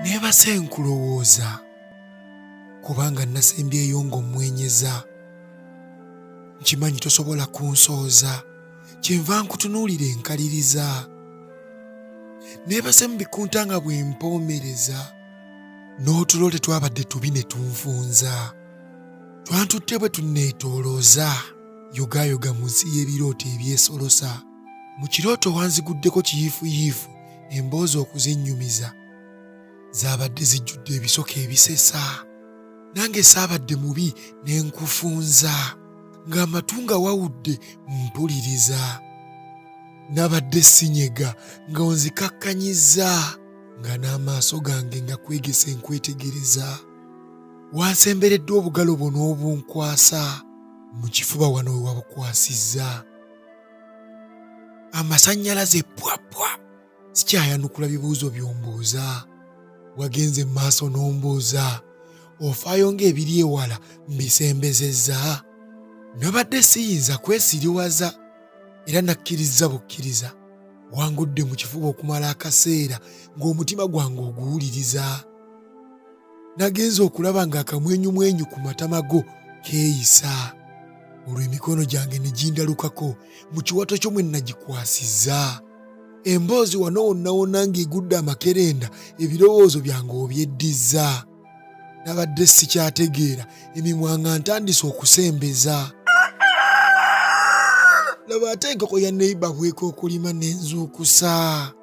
Neebase nkulowooza kubanga nasembyeyo ng'ommwenyeza. Nkimanyi tosobola kunsooza kyenva nkutunuulira enkaliriza. Neebase mu bikunta nga bwe mpoomereza n'otulo tetwabadde tubi ne tunfunza. Twantutte bwe tunneetoolooza yogayoga mu nsi y'ebirooto ebyesolosa. Mu kirooto wanziguddeko kiyiifuyiifu emboozi okuzinnyumiza zaabadde zijjudde ebisoka ebisesa. Nange saabadde mubi ne nkufunza ng'amatu nga wawudde mpuliriza. Nabadde sinyega nga onzikakkanyizza nga n'amaaso gange nga kwegese nkwetegereza. Wansemberedde obugalo bwo n'obunkwasa mu kifuba wano we wabukwasizza. Amasannyalaze pwapwa sikyayanukula bibuuzo by'ombuuza. Wagenze mu maaso n'ombuuza ofaayo ng'ebiri ewala mbisembezezza. Nabadde siyinza kwesiriwaza era nakkiriza bukkiriza. Wangudde mu kifuba okumala akaseera ng'omutima gwange oguwuliriza. Nagenze okulaba ng'akamwenyumwenyu ku matama go keeyisa. Olwo emikono gyange ne gindalukako mu kiwato kyo mwe nagikwasizza. Emboozi wano wonna ng'egudde amakerenda ebirowoozo byange obyeddizza. Nabadde sikyategeera emimwa nga ntandise okusembeza. Laba ate enkoko ya NEYIBBA bw'ekookolima n'enzuukusa.